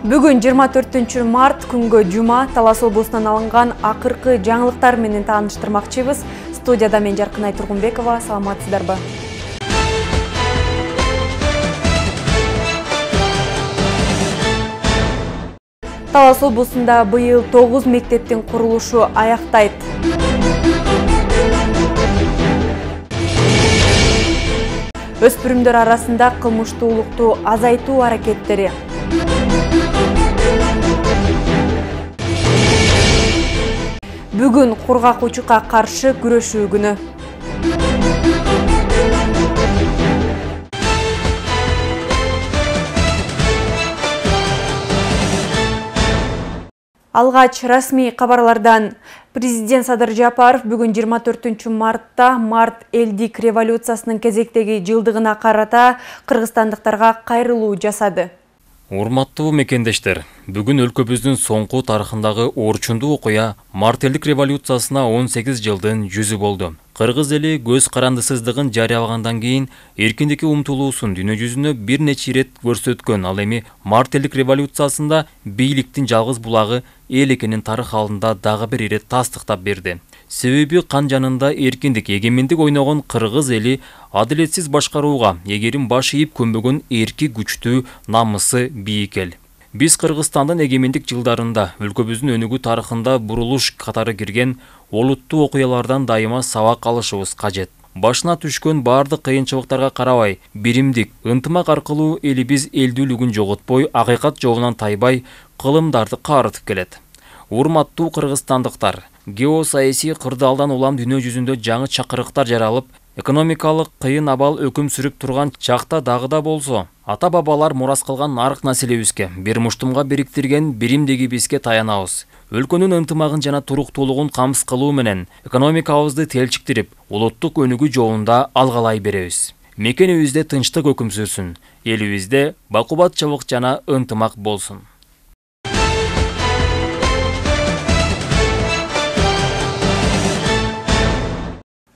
Бүгін 24 март күнгө жума Талас облусунан алынган акыркы жаңылыктар менен тааныштырмакчыбыз. Студияда мен Жаркынай Тургунбекова. Саламатсыздарбы? Талас облусунда быйыл 9 мектептин курулушу аяктайт. Өспүрүмдөр арасында кылмыштуулукту азайтуу аракеттери. Бүгүн кургак учукка каршы күрөшүү күнү. Алгач расмий кабарлардан. Президент Садыр Жапаров бүгүн 24 мартта март элдик революциясынын кезектеги жылдыгына карата кыргызстандыктарга кайрылуу жасады. Урматтуу мекендештер, бүгүн өлкөбүздүн соңку тарыхындагы орчундуу окуя март элдик революциясына 18 жылдын жүзү болду. Кыргыз эли көз карандысыздыгын жарыялагандан кийин эркиндикке умтулуусун дүйнө жүзүнө бир нече ирет көрсөткөн. Ал эми март элдик революциясында бийликтин жалгыз булагы эл экенин тарых алдында дагы бир ирет тастыктап берди. Себеби кан жанында эркиндик, эгемендик ойногон кыргыз эли адилетсиз башкарууга эгерим баш ийип көнбөгөн эрки, күчтүү, намысы бийик эл. Биз Кыргызстандын эгемендик жылдарында өлкөбүздүн өнүгүү тарыхында бурулуш катары кирген олуттуу окуялардан дайыма сабак алышыбыз кажет. Башына түшкөн бардык кыйынчылыктарга карабай, биримдик, ынтымак аркылуу элибиз элдүүлүгүн жоготпой, акыйкат жолунан тайбай, кылымдарды каарытып келет. Урматтуу кыргызстандыктар, геосаясий кырдаалдан улам дүйнө жүзүндө жаңы чакырыктар жаралып, экономикалык кыйын абал өкүм сүрүп турган чакта дагы да болсо, ата-бабалар мурас кылган нарык населебизге, бир муштумга бириктирген биримдигибизге таянабыз. Өлкөнүн ынтымагын жана туруктуулугун камсыз кылуу менен экономикабызды телчиктирип, улуттук өнүгүү жолунда алгалай беребиз. Мекенибизде тынчтык өкүм сүрсүн, элибизде бакубатчылык жана ынтымак болсун.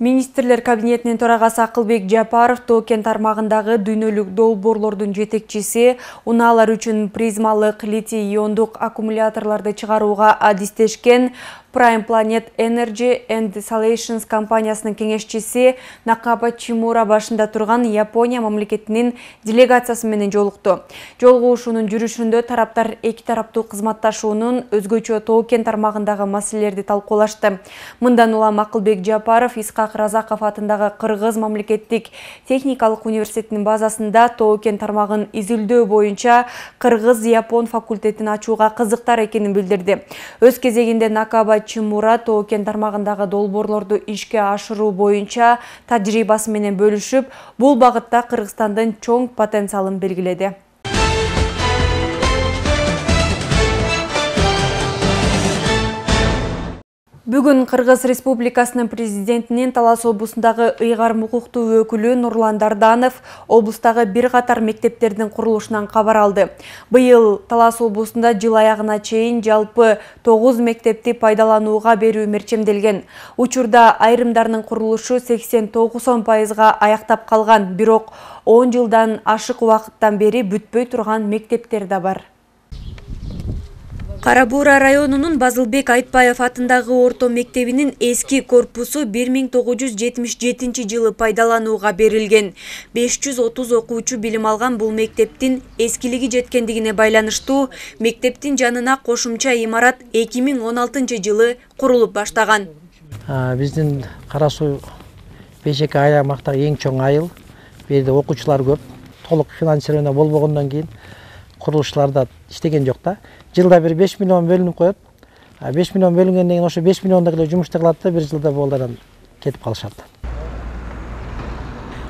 Министрлер кабинетинин төрагасы Акылбек Жапаров Тоо-Кен тармагындагы дүйнөлүк долбоорлордун жетекчиси унаалар үчүн призмалык литий-иондук аккумуляторлорду чыгарууга адистешкен Prime Planet Energy and Solutions компаниясынын кеңешчиси Накаба Чимура башында турган Япония мамлекетинин делегациясы менен жолукту. Жолугушуунун жүрүшүндө тараптар эки тараптуу кызматташуунун өзгөчө Тоо-Кен тармагындагы маселелерди талкуулашты. Мындан улам Акылбек Жапаров Исхак Разаков атындагы Кыргыз мамлекеттик техникалык университетинин базасында Тоо-Кен тармагын изилдөө боюнча Кыргыз-Япон факультетин ачууга кызыктар экенин билдирди. Өз кезегинде Накаба Чимура Тоо-Кен тармагындагы долбоорлорду ишке ашыруу боюнча тажрыйбасы менен бөлүшүп, бул багытта Кыргызстандын чоң потенциалын белгиледи. Бүгүн Кыргыз Республикасынын президентинин Талас облусундагы ыйгарым укуктуу өкүлү Нурлан Дарданов облустагы бир катар мектептердин курулушунан кабар алды. Быйыл Талас облусунда жыл аягына чейин жалпы 9 мектепти пайдаланууга берүү мерчемделген. Учурда айрымдарынын курулушу 80-90%га аяктап калган, бирок 10 жылдан ашык убакыттан бери бүтпөй турган мектептер да бар. Кара Буура районунун Базылбек Айтбаев атындагы орто мектебинин эски корпусу 1977 жылы пайдаланууга берилген. 530 окуучу билим алган бул мектептин эскилиги жеткендигине байланыштуу мектептин жанына кошумча имарат 2016 жылы курулуп баштаган. Биздин Кара Суу Бешеке аймактагы эң чоң айыл. Бу жерде окуучулар көп. Толук финансирование болбогондон кийин курулуштарда иштеген жок да. Жылда bir 5 миллион бөлүнүп коет. 5 миллион бөлүнгөндөн кийин ошо 5 миллиондок эле жумушта кылат да, бир жылда болдардан кетип калышат.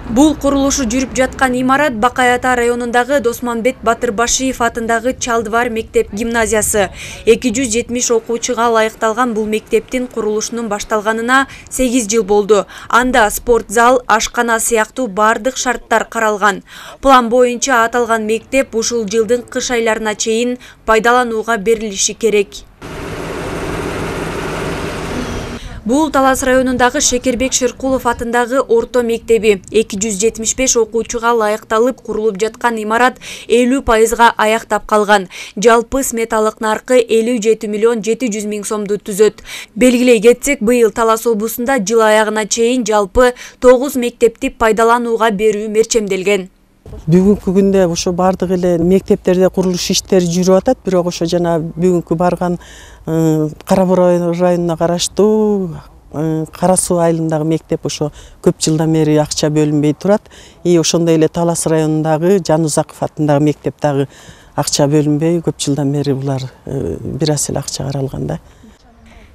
Бул курулушу жүрүп жаткан имарат Бакай Ата районундагы Досманбет Батырбашиев атындагы Чалдыбар мектеп гимназиясы. 270 окуучуга ылайыкталган бул мектептин курулушунун башталганына 8 жыл болду. Анда спорт зал, ашкана сыяктуу бардык шарттар каралган. План боюнча аталган мектеп ушул жылдын кыш айларына чейин пайдаланууга берилиши керек. Бул Талас районундагы Шекербек Шеркулов атындагы орто мектеби. 275 окуучуга лайыкталып курулуп жаткан имарат 50%га аяктап калган. Жалпы сметалык наркы 57 миллион 700 миң сомду түзөт. Белгилей кетсек, быйыл Талас облусунда жыл аягына чейин жалпы 9 мектепти пайдаланууга берүү мерчемделген. Бүгүнкү күндө ошо бардык эле мектептерде курулуш иштери жүрүп атат, бирок ошо жана бүгүнкү барган Кара Буу районуна караштуу Кара Суу айылындагы мектеп ошо көп жылдан бери акча бөлүнбөй турат. Ошондой эле Талас районундагы Жанузаков атындагы мектеп дагы акча бөлүнбөй көп жылдан бери булар бир аз эле акча каралган да.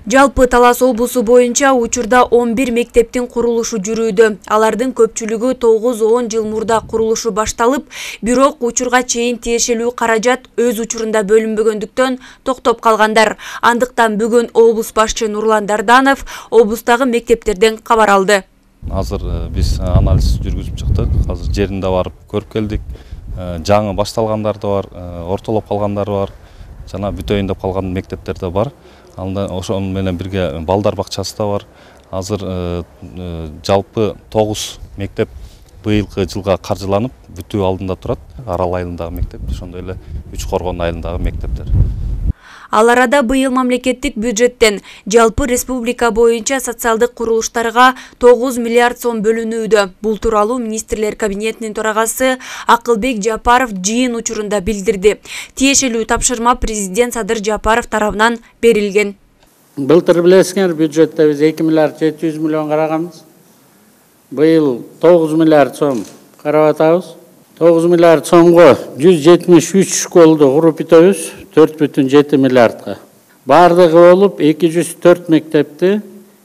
Жалпы Талас облусу боюнча учурда 11 мектептин курулушу жүрүүдө. Алардын көпчүлүгү 9-10 жыл мурда курулушу башталып, бирок учурга чейин тиешелүү каражат өз учурунда бөлүнбөгөндүктөн токтоп калгандар. Андыктан бүгүн облус башчы Нурлан Дарданов облустагы мектептерден кабар алды. Азыр биз анализ жүргүзүп чыктык. Азыр жеринде барып көрүп келдик. Жаңы башталгандар да бар, ортолоп калгандар бар, жана бүтөйүн деп калган мектептер да бар. Ошол менен бирге балдар бакчасы да бар. Азыр жалпы 9 мектеп быйылкы жылга каржыланып бүтүү алдында турат. Арал айылындагы мектеп, ошондой эле Үч Коргон айылындагы мектептер. Ал арада быйыл мамлекеттик бюджеттен жалпы республика боюнча социалдык курулуштарга 9 миллиард сом бөлүнүүдө. Бул тууралуу министрлер кабинетинин төрагасы Акылбек Жапаров жыйын учурунда билдирди. Тиешелүү тапшырма президент Садыр Жапаров тарабынан берилген. Былтыр билесиңер, бюджетте биз 2 миллиард 700 миллион караганбыз. Быйыл 9 миллиард сом карап атабыз. 9 миллиард сомго 173 школду куруп бүтөбүз, 4,7 миллиардга. Бардыгы болуп 204 мектепти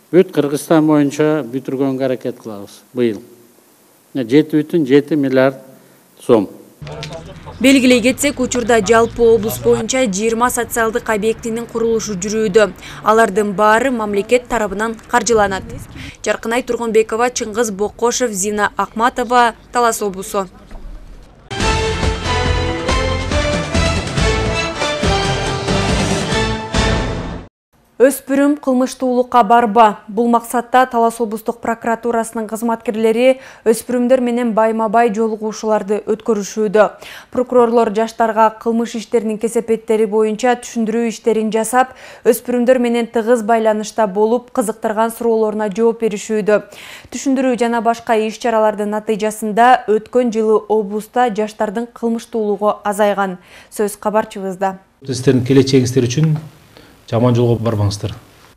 бүт Кыргызстан боюнча бүтүргөнгө аракет кылабыз быйыл. 7,7 миллиард сом. Белгилей кетсек, учурда жалпы облус боюнча 20 социалдык объектинин курулушу жүрүүдө. Алардын баары мамлекет тарабынан каржыланат. Жаркынай Тургунбекова, Чыңгыз Бокошев, Зина Акматова, Талас облусу. Өспүрүм кылмыштуулукка барба. Бул максатта Талас облустук прокуратурасынын кызматкерлери өспүрүмдөр менен байма-бай жолугушууларды өткөрүшүүдө. Прокурорлор жаштарга кылмыш иштеринин кесепеттери боюнча түшүндүрүү иштерин жасап, өспүрүмдөр менен тыгыз байланышта болуп, кызыктырган суроолоруна жооп беришүүдө. Түшүндүрүү жана башка иш-чаралардын натыйжасында өткөн жылы облуста жаштардын кылмыштуулугу азайган. Сөз кабарчыбызда. Сиздердин келечегиңиздер үчүн жаман жолго барбаңыздар.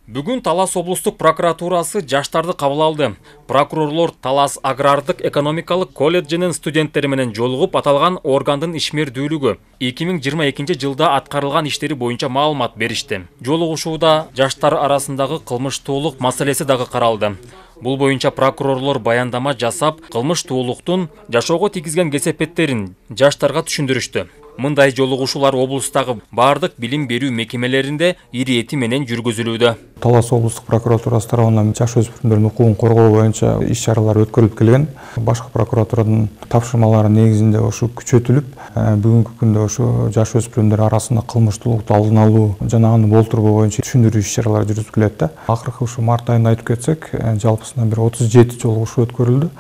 Бүгүн Талас облустук прокуратурасы жаштарды кабыл алды. Прокурорлор Талас агрардык экономикалык колледжинин студенттери менен жолугуп, аталган органдын ишмердүүлүгү 2022 жылда аткарылган иштери боюнча маалымат беришти. Жолугушууда жаштар арасындагы кылмыштуулук маселеси дагы каралды. Бул боюнча прокурорлор баяндама жасап, кылмыштуулуктун жашоого тийгизген кесепеттерин жаштарга түшүндүрүштү. Мындай жолугушуулар облустагы бардык билим берүү мекемелеринде ириети менен жүргүзүлүүдө. Талас облустук прокуратурасы тарабынан жаш өспүрүмдөрдүн укугун коргоо боюнча иш-чаралар өткөрүлүп келген. Башкы прокуратуранын тапшырмалары негизинде ошо күчөтүлүп, бүгүнкү күндө ошо жаш өспүрүмдөр арасында кылмыштуулукту алдын алуу жана аны болтурбоо боюнча түшүндүрүү иш-чаралар жүрүзүп келет да. Акыркы ушу март айында айтып кетсек, жалпысынан бир 37 жолугушуу өткөрүлдү.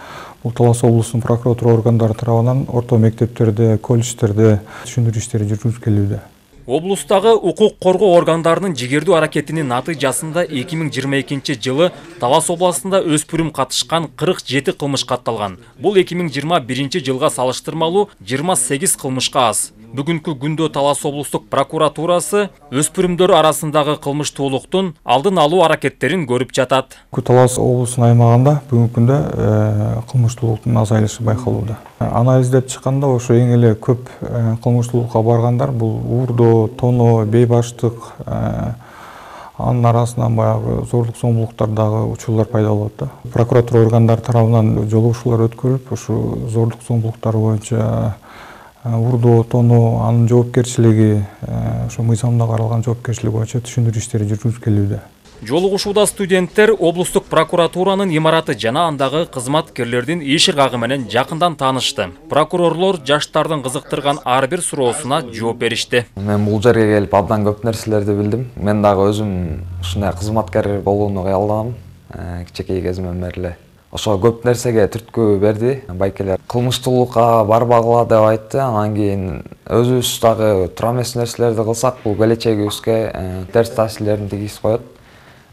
Бул Талас облусунун прокуратура органдары тарабынан орто мектептерде, колледждерде түшүндүрүү иштери жүргүзүлүп келүүдө. Облустагы укук коргоо органдарынын жигердүү аракетинин натыйжасында 2022 жылы Талас областында өспүрүм катышкан 47 кылмыш катталган. Бул 2021 жылга салыштырмалуу 28 кылмышка аз. Бүгүнкү күндө Талас облустук прокуратурасы өспүрүмдөр арасындагы кылмыштуулуктун алдын алуу аракеттерин көрүп жатат. Талас облусунун аймагында бүгүнкү күндө кылмыштуулуктун азайлышы байкалууда. Анализдеп чыкканда ошо эң эле көп кылмыштуулукка баргандар бул уурдоо, тоноо, бейбаштык, анын арасынан баягы зордук зомбулуктардагы учурлар пайда болот да. Прокуратура органдары тарабынан жолугушуулар өткөрүлүп, ушу зордук зомбулуктар боюнча уурдоо, тоноо, анын жоопкерчилиги, ошо мыйзамда каралган жоопкерчилик боюнча түшүндүрүү иштери жүргүзүлүп келүүдө. Жолугушууда студенттер облустук прокуратуранын имараты жана андагы кызматкерлердин иш ыргагы менен жакындан таанышты. Прокурорлор жаштардын кызыктырган ар бир суроосуна жооп беришти. Мен бул жерге келип абдан көп нерселерди билдим. Мен дагы өзүм ушундай кызматкер болууну кыялданам. кичинекей кезимден бери эле. Ошо көп нерсеге түрткү берди. Байкелер кылмыштуулукка барбагыла деп айтты. Анан кийин өзүбүз дагы туура эмес нерселерди кылсак, бул келечегибизге терс таасирлерин тийгизип коет.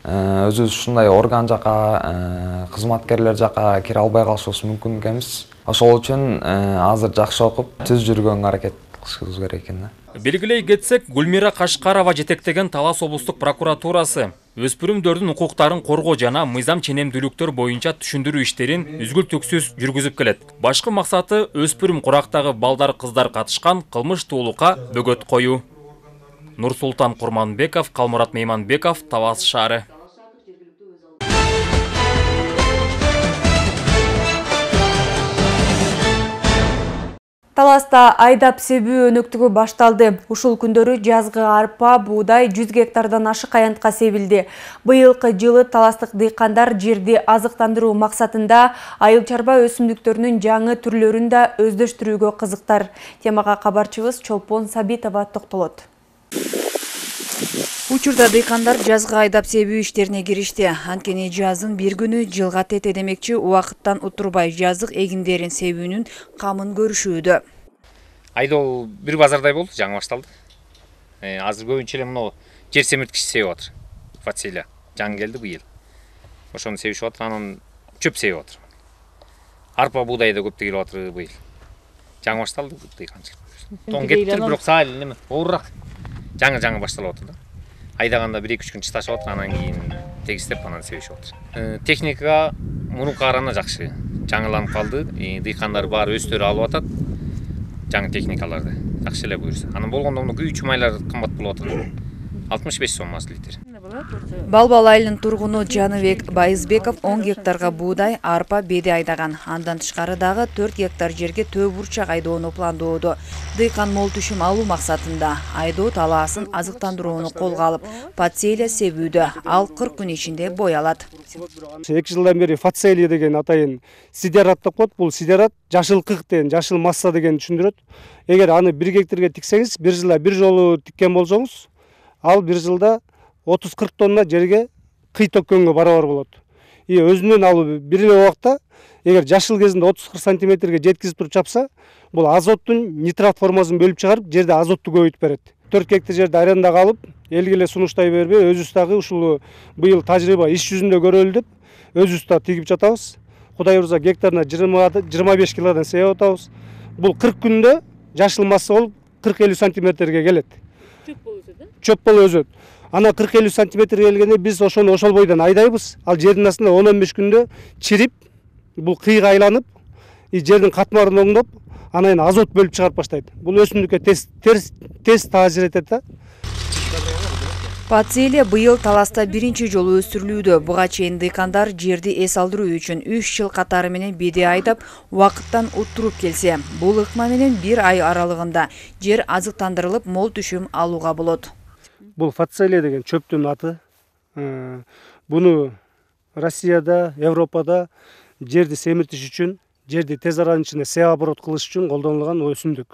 Өзүбүз ушундай орган жака, кызматкерлер жака кире албай калышыбыз мүмкүн экенбиз. Ошол үчүн азыр жакшы окуп, түз жүргөнгө аракет кылышыбыз керек экен. Белгилей кетсек, Гүлмира Кашкарова жетектеген Талас облустук прокуратурасы өспүрүмдөрдүн укуктарын коргоо жана мыйзам ченемдүүлүктөр боюнча түшүндүрүү иштерин үзгүл-түксүз жүргүзүп келет. Башкы максаты өспүрүм курактагы балдар, кыздар катышкан кылмыштуулукка бөгөт коюу. Нурсултан Курманбеков, Калмурат Мейманбеков, Талас шаары. Таласта айдап себүү өнөктүгү башталды. Ушул күндөрү жазгы арпа, буудай 100 гектардан ашык аянтка себилди. Быйылкы жылы таластык дыйкандар жерди азыктандыруу максатында айыл чарба өсүмдүктөрүнүн жаңы түрлөрүн да өздөштүрүүгө кызыктар. Темага кабарчыбыз Чолпон Сабитова токтолот. Учурда дыйкандар жазгы айдап себүү иштерине киришти. Анткени жаздын бир күнү жылга тете демекчи убакыттан утурбай жазык эгиндерин себүүнүн камын көрүшүүдө. Айдоо бир базардай болду, жаңы башталды. Азыр көбүнчө эле мына жер семирткич себип атыр. Фацилия жаңы келди быйыл. Ошону себишип атыр, анан чөп себип атыр. Арпа, буудай да көп тегилип атыр быйыл. Жаңы башталды дыйканчылык. Тон кетиптир, бирок саал неме оорураак. Жаңы башталып атыр да. Айдаганда 1-2 күн чыдашып атыр, анан кийин тегистеп анан себишип атыр. Техника мурункуга караганда жакшы. Жаңыланып калды. Дыйкандар баары өздөрү алып атат. Жаңы техникаларды. Жакшы эле буюрса. Анан болгондо мына күйүүчү майлар кымбат болуп атыр. 65 сом аз литр. Балбал айылынын тургуну Жаныбек Байызбеков 10 гектарга буудай, арпа, беди айдаган. Андан тышкары дагы 4 гектар жерге төө бурчак айдоону пландоодо. Дыйкан мол түшүм алуу максатында айдоо талаасын азыктандырууну колго алып, фацелия себүүдө. Ал 40 күн ичинде бой алат. 2 жылдан бери фацелия деген атайын сидерат деп коет. Бул сидерат жашыл кык деген, жашыл масса деген түшүндүрөт. Эгер аны 1 гектарга тиксеңиз, бир жылда бир жолу тиккен болсоңуз, ал бир жылда 30-40 тонна жерге кый төккөнгө барабар болот. Өзүнөн алуу бир эле убакта эгер жашыл кезинде 30-40 сантиметрге жеткизип туруп чапса, бул азоттун нитрат формасын бөлүп чыгарып, жерде азотту көбөйтүп берет. 4 гектар жерди арендага алып, элге эле сунуштай бербей, өзүбүз дагы ушул быйыл тажрыйба иш жүзүндө көрөлү деп, өзүбүз да тигип жатабыз. Кудай урса гектарына 20-25 килодан себип атабыз. Бул 40 күндө жашыл масса болуп 40-50 сантиметрге келет. Чөп болуп өсөт. Ана 40-50 сантиметр келгенде биз ошону ошол бойдон айдайбыз. Ал жердин астында 10-15 күндө чирип, бул кыйга айланып, жердин катмарын оңдоп, анан азот бөлүп чыгарып баштайт. Бул өсүмдүккө тез таасир этет да. Фацелия быйыл Таласта биринчи жолу өстүрүлүүдө. Буга чейин дыйкандар жерди эс алдыруу үчүн 3 жыл катары менен беди айдап, убакыттан уттуруп келсе, бул ыкма менен 1 ай аралыгында жер азыктандырылып, мол түшүм алууга болот. Бул фацелия деген чөптүн аты. Буну Россияда, Европада жерди семиртиш үчүн, жерди тез аранын ичинде себооборот кылыш үчүн колдонулган өсүмдүк.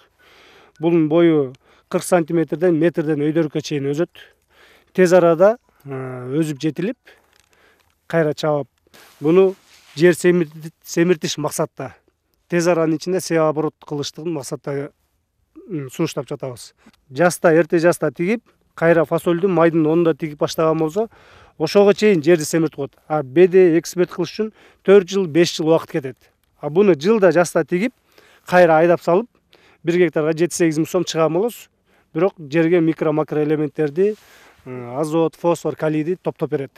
Бунун бою 40 сантиметрден метрден өйдөрүккө чейин өсөт. Тез арада өзүп жетилип, кайра чабып, буну жер семиртиш максатта, тез аранын ичинде себооборот кылыштыгын максатта сунуштап жатабыз. Жаста, эрте жаста тигип, кайра фасолдун майдын онунда тигип баштаган болсо, ошого чейин жерди семиртип коет. Беди эксперт кылыш үчүн 4 жыл, 5 жыл убакыт кетет. Буну жылда жаста тигип, кайра айдап салып, 1 гектарга 7-8 миң сом чыган болосуз. Бирок жерге микро-макро элементтерди, азот, фосфор, калийди топтоп берет.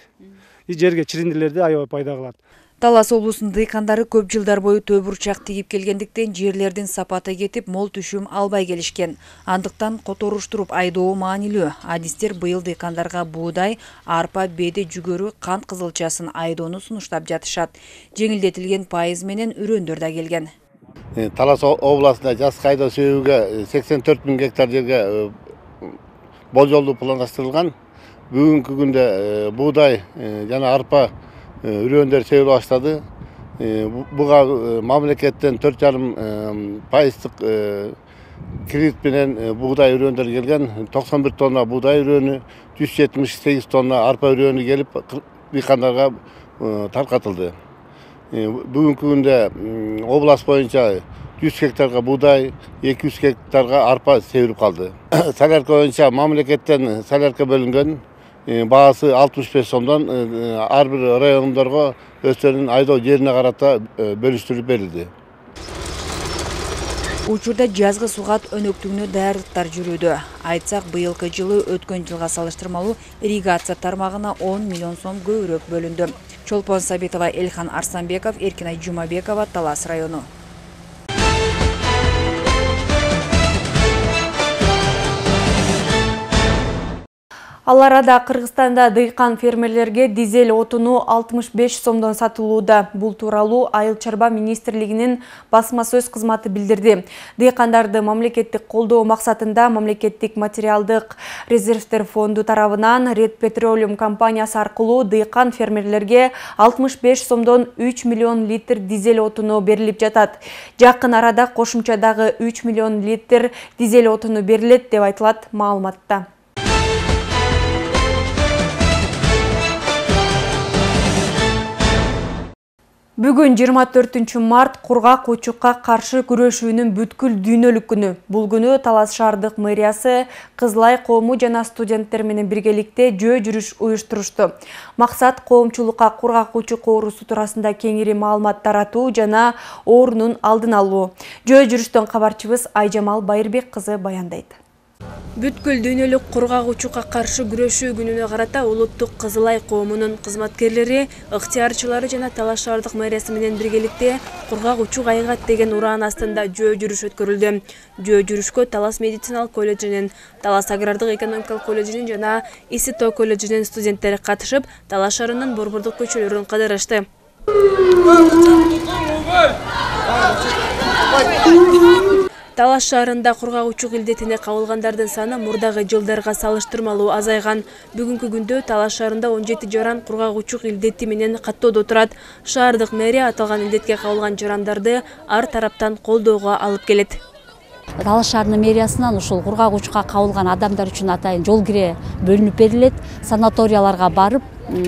Жерге чириндилерди аябай пайда кылат. Талас облусунун дыйкандары көп жылдар бою төө бурчак тигип келгендиктен жерлердин сапаты кетип, мол түшүм албай келишкен. Андыктан которуштуруп айдоо маанилүү. Адистер быйыл дыйкандарга буудай, арпа, беди, жүгөрү, кант кызылчасын айдоону сунуштап жатышат. Жеңилдетилген пайыз менен үрөндөр да келген. Талас областында жазгы айдоо себүүгө 84 000 гектар жерге болжолдуу пландаштырылган. Бүгүнкү күндө буудай жана арпа үрөндөр себиле баштады. Буга мамлекеттен 4,5% кредит менен буудай үрөндөр келген. 91 тонна буудай үрөнү, 178 тонна арпа үрөнү келип, дыйкандарга тарқатылды. Бүгінгі күнде облас бойынша 100 гектарға будай, 200 гектарға арпа себіліп қалды. Солярка бойынша мамлекеттен солярка бөлінген, бағасы 65 сомдан әрбір райондарға өздерінің айдау жеріне қарата бөлістіріп берілді. Учурда жазгы сугат өнөктүгүнө даярдыктар жүрүүдө. Айтсак, быйылкы жылы өткөн жылга салыштырмалуу ирригация тармагына 10 миллион сом көбүрөөк бөлүндү. Чолпон Сабитова, Элхан Арсанбеков, Эркинай Жумабекова, Талас району. Ал арада Кыргызстанда дыйкан фермерлерге дизель отуну 65 сомдон сатылууда. Бул тууралуу Айыл чарба министрлигинин басма сөз кызматы билдирди. Дыйкандарды мамлекеттик колдоо максатында мамлекеттик материалдык резервтер фонду тарабынан Red Petroleum компаниясы аркылуу дыйкан фермерлерге 65 сомдон 3 миллион литр дизель отуну берилип жатат. Жакын арада кошумчадагы 3 миллион литр дизель отуну берилет деп айтылат маалыматта. Бүгүн 24 март кургак учукка каршы күрөшүүнүн бүткүл дүйнөлүк күнү. Бул күнү Талас шаардык мэриясы Кызылай коому жана студенттер менен биргеликте жөө жүрүш уюштурушту. Максат коомчулукка кургак учук оорусу туурасында кеңири маалымат таратуу жана оорунун алдын алуу. Жөө жүрүштөн кабарчыбыз Айжамал Байырбек кызы баяндайт. Бүткүл дүйнөлүк кургак учукка каршы күрөшүү күнүнө карата улуттук Кызылай коомунун кызматкерлери, ыктыярчылары жана Талас шаардык мэриясы менен биргеликте кургак учук айгат деген ураан астында жөө жүрүш өткөрүлдү. Жөө жүрүшкө Талас медициналык колледжинин, Талас агрардык экономикалык колледжинин жана ИСТО колледжинин студенттери катышып, Талас шаарынын борбордук көчөлөрүн кыдырышты. Талас шаарында кургак учук илдетине кабылгандардын саны мурдагы жылдарга салыштырмалуу азайган. Бүгүнкү күндө Талас шаарында 17 жаран кургак учук илдети менен каттоодо турат. Шаардык мэрия аталган илдетке кабылган жарандарды ар тараптан колдоого алып келет. Талас шаарынын мэриясынан ушул кургак учукка кабылган адамдар үчүн атайын жол кире бөлүнүп берилет. Санаторияларга барып,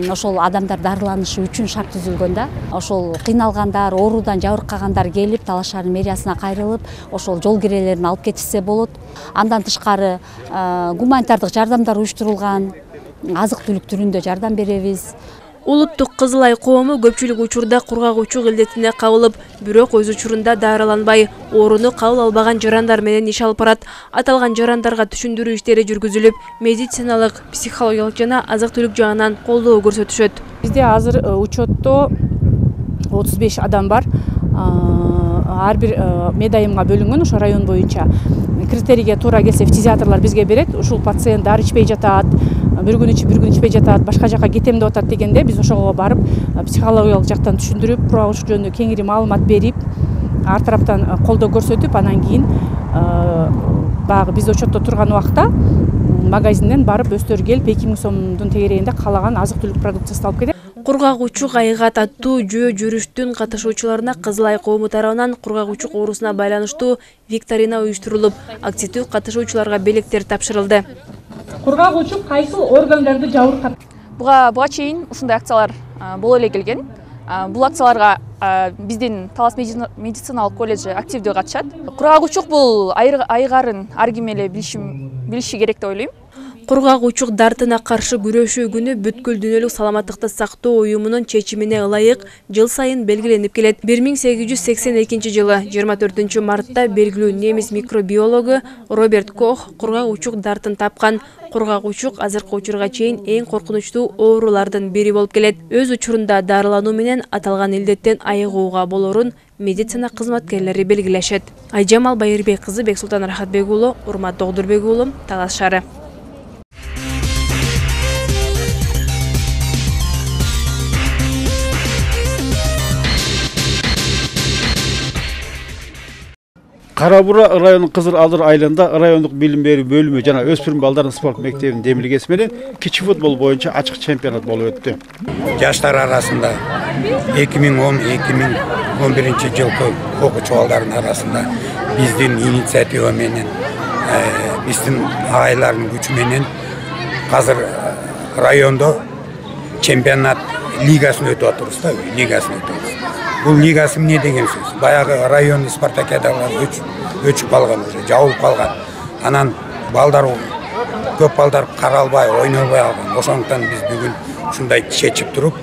ошол адамдар дарыланышы үчүн шарт түзүлгөн да. Ошол кыйналгандар, оорудан жабыркагандар келип, Талас шаарынын мэриясына кайрылып, ошол жол кирелерин алып кетишсе болот. Андан тышкары гуманитардык жардамдар уюштурулган, азык-түлүк түрүндө жардам беребиз. Улуттук Кызылай коому көпчүлүк учурда кургак учук илдетине кабылып, бирок өз учурунда дарыланбай, ооруну кабыл албаган жарандар менен иш алып барат. Аталган жарандарга түшүндүрүү иштери жүргүзүлүп, медициналык, психологиялык жана азык-түлүк жагынан колдоо көрсөтүшөт. Бизде азыр учетто 35 адам бар. Ар бир медайымга бөлүнгөн ошо район боюнча. Критерийге туура келсе фтизиатрлар бизге берет. Ушул пациент дары ичпей жатат, bir gün içpey жатат, башка жака кетем деп атат дегенде биз ошого барып психологиялык жактан түшүндүрүп, кургак учук жөнүндө кеңири маалымат берип, ар тараптан колдоо көрсөтүп, анан кийин баягы биз учетто турган убакта магазинден барып өздөрү келип 2000 сомдун тегерегинде каалаган азык-түлүк продукциясын алып кетет. Кургак учук айгат аттуу жөө жүрүштүн катышуучуларына Кызылай коому тарабынан кургак учук оорусуна байланыштуу викторина уюштурулуп, активдүү катышуучуларга белектер тапшырылды. Кургак учук кайсы органдарды жабыркат? Буга чейин ушундай акциялар боло эле келген. Бул акцияларга биздин Талас медициналык колледжи активдүү катышат. Кургак учук бул айгарын ар ким эле билиши керек деп ойлойм. Кургак учук дартына каршы күрөшүү күнү бүткүл дүйнөлүк саламаттыкты сактоо уюмунун чечимине ылайык жыл сайын белгиленип келет. 1882 жылы 24 мартта белгилүү немис микробиологу Роберт Кох кургак учук дартын тапкан. Кургак учук азыркы учурга чейин эң коркунучтуу оорулардын бири болуп келет. Өз учурунда дарылануу менен аталган илдеттен айыгууга болорун медицина кызматкерлери белгилешет. Айжамал Байырбек кызы, Бексултан Рахатбек уулу, Урмат Догдурбек уулу, Талас шаары. Карабура районунун Кызыр Алдыр айылында райондук билим берүү бөлүмү жана өспүрүм балдардын спорт мектебинин демилгеси менен кичи футбол боюнча ачык чемпионат болуп өттү. Жаштар арасында 2010-2011 жылкы окуучу балдардын арасында биздин инициатива менен, биздин агайлардын күчү менен азыр райондо чемпионат лигасын өтіп отырмыз да, лигасын өтіп отырмыз. Бұл лигасы не деген сөз? Баяғы районный спартакиадалар өчіп қалған, уже жауылып қалған. Анан балдар, көп балдар қаралбай, ойналбай алған. Ошондуктан біз бүгін ушундай чечип туруп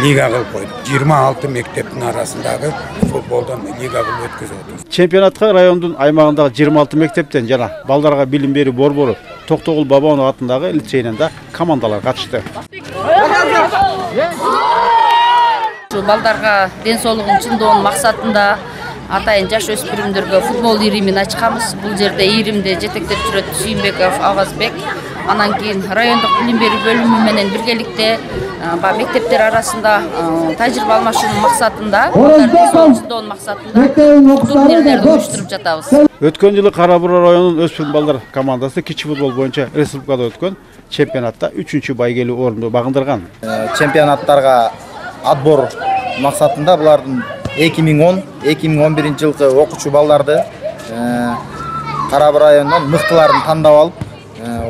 лига кылып койдук. 26 мектептин арасындагы футболдон лига кылып өткөзүп атабыз. Чемпионатка райондун аймагындагы 26 мектептен жана балдарга билим берүү борбору Токтогул Бабанов атындагы лицейинен да командалар катышты. Балдарга ден соолугун чыңдоонун максатында атайын жаш өспүрүмдөргө футбол иримин ачканбыз. Бул жерде иримде жетектеп жүрөт Сүйүнбеков Авазбек. Анан кийин райондук билим берүү бөлүмү менен биргеликте мектептер арасында тажрыйба алмашуунун максатында, чыңдоонун максатында турнирлерди уюштуруп жатабыз. Өткөн жылы Кара Бура районунун өспүрүм балдар командасы кичи футбол боюнча республикада өткөн чемпионатта 3-чү байгелүү орунду багындырган. Чемпионаттарга отбор максатында булардын 2010-2011 жылкы окуучу балдарды Кара Бура районунан мыктыларын тандап алып,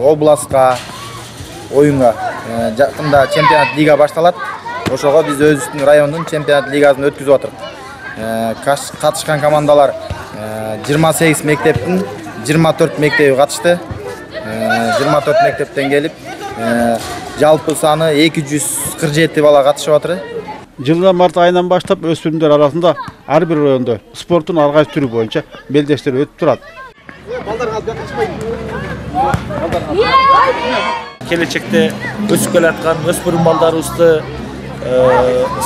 областка оюнга жакында чемпионат лига башталат. Ошого биз өзүбүздүн райондун чемпионат лигасын өткүзүп атырк. Катышкан командалар 28 мектептин 24 мектеби катышты. 24 мектептен келип, жалпы саны 247 бала катышып атыр. Жылдан март айынан баштап өспүрүмдөр арасында ар бир райондо спорттун ар кайсы түрү боюнча белдештер өтүп турат. Келечекте өсүп келаткан өспүрүм балдарыбызды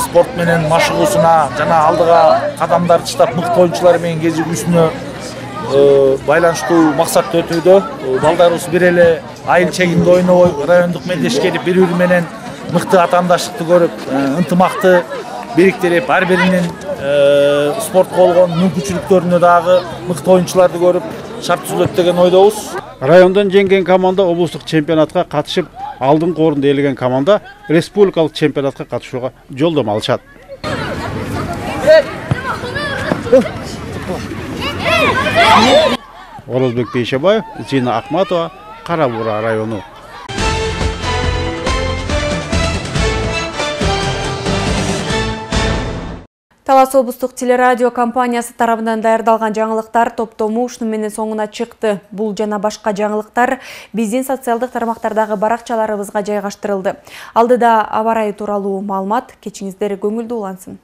спорт менен машыгуусуна жана алдыга кадамдар таштап мыкты оюнчулар менен кезигүүсүнө байланыштуу максат өтүүдө. Балдарыбыз бир эле айыл чегинде ойнобой райондук мелдешкелип бири-бири менен мыкты атаандаштыкты көрүп, ынтымакты бириктирип, ар биринин спортко болгон мүмкүнчүлүктөрүнө дагы мыкты оюнчуларды көрүп, шарт түзүлөт деген ойдобуз. Райондон жеңген команда облустук чемпионатка катышып, алдыңкы орунду ээлеген команда республикалык чемпионатка катышууга жолдомо алышат. Орозбек Бейшебаев, Зина Акматова, Кара Бура району. Талас облустук телерадио компаниясы тарабынан даярдалган жаңылыктар топтому ушуну менен соңуна чыкты. Бул жана башка жаңылыктар биздин социалдык тармактардагы баракчаларыбызга жайгаштырылды. Алдыда аба ырайы тууралуу маалымат, кечиңиздер көңүлдүү улансын.